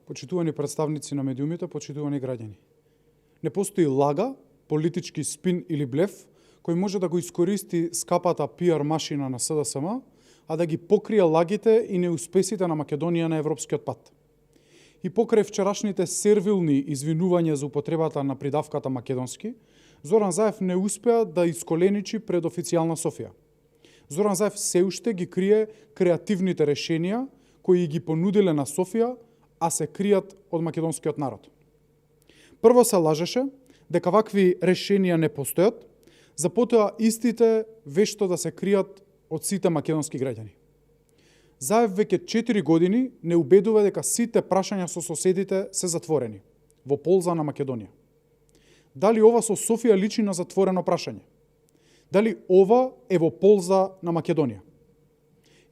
Почитувани представници на медиумите, почитувани граѓани. Не постои лага, политички спин или блеф, кој може да го искористи скапата пиар машина на СДСМ, а да ги покрие лагите и неуспесите на Македонија на европскиот пат. И покрај вчерашните сервилни извинувања за употребата на придавката македонски, Зоран Заев не успеа да исколеничи пред официјална Софија. Зоран Заев се уште ги крие креативните решенија кои ги понудиле на Софија, а се кријат од македонскиот народ. Прво се лажеше дека вакви решенија не постојат, за потоа истите вешто да се кријат од сите македонски граѓани. Заев веќе 4 години не убедува дека сите прашања со соседите се затворени, во полза на Македонија. Дали ова со Софија личи на затворено прашање? Дали ова е во полза на Македонија?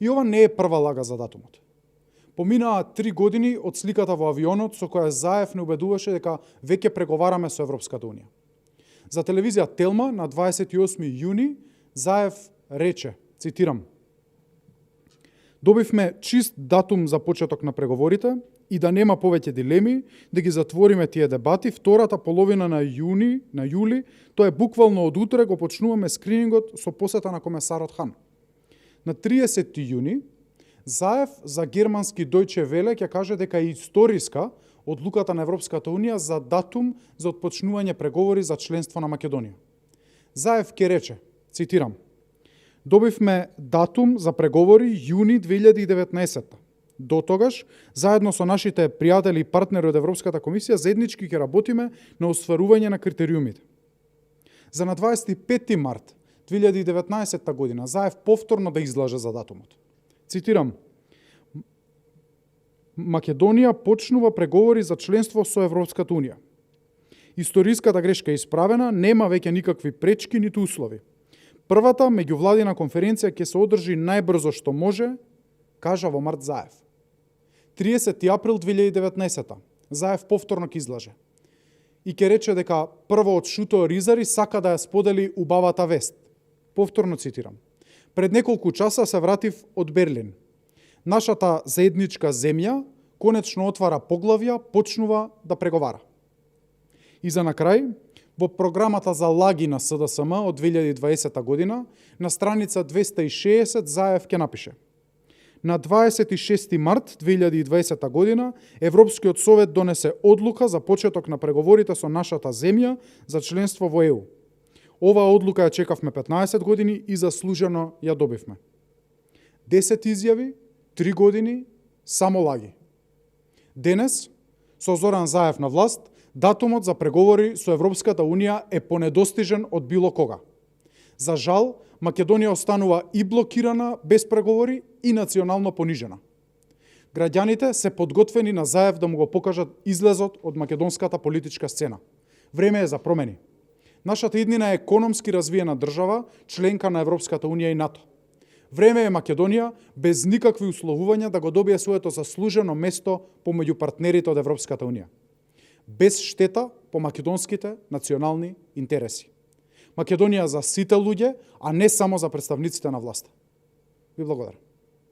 И ова не е прва лага за датумот. Поминаа 3 години од сликата во авионот со која Заев не убедуваше дека веќе преговараме со Европската Унија. За телевизија Телма на 28 јуни Заев рече, цитирам: "Добивме чист датум за почеток на преговорите и да нема повеќе дилеми, да ги затвориме тие дебати. Втората половина на јули, тоа е буквално од утре, го почнуваме скринингот со посета на комесарот Хан." На 30 јуни Заев за германски Deutsche Welle ќе каже дека е историска одлуката на Европската Унија за датум за отпочнување преговори за членство на Македонија. Заев ќе рече, цитирам: "Добивме датум за преговори јуни 2019. До тогаш, заедно со нашите пријатели и партнери од Европската комисија, заеднички ќе работиме на остварување на критериумите." За на 25 март 2019 година Заев повторно да излаже за датумот. Цитирам: "Македонија почнува преговори за членство со Европската Унија. Историската грешка е исправена, нема веќе никакви пречки ниту услови. Првата меѓувладина конференција ќе се одржи најбрзо што може", кажа во март Заев. 30 април 2019 Заев повторно ќе излаже и ќе рече дека прво од Шуто Ризари сака да ја сподели убавата вест. Повторно цитирам: "Пред неколку часа се вратив од Берлин. Нашата заедничка земја конечно отвара поглавја, почнува да преговара." И за на крај, во програмата за лаги на СДСМ од 2020 година, на страница 260 Заев ќе напише: "На 26 март 2020 година Европскиот совет донесе одлука за почеток на преговорите со нашата земја за членство во ЕУ. Оваа одлука ја чекавме 15 години и заслужено ја добивме." 10 изјави, 3 години, само лаги. Денес, со Зоран Заев на власт, датумот за преговори со Европската Унија е понедостижен од било кога. За жал, Македонија останува и блокирана без преговори и национално понижена. Граѓаните се подготвени на Заев да му го покажат излезот од македонската политичка сцена. Време е за промени. Нашата иднина е економски развиена држава, членка на Европската Унија и НАТО. Време е Македонија без никакви условувања да го добие своето заслужено место помеѓу партнерите од Европската Унија. Без штета по македонските национални интереси. Македонија за сите луѓе, а не само за представниците на власта. Ви благодарам.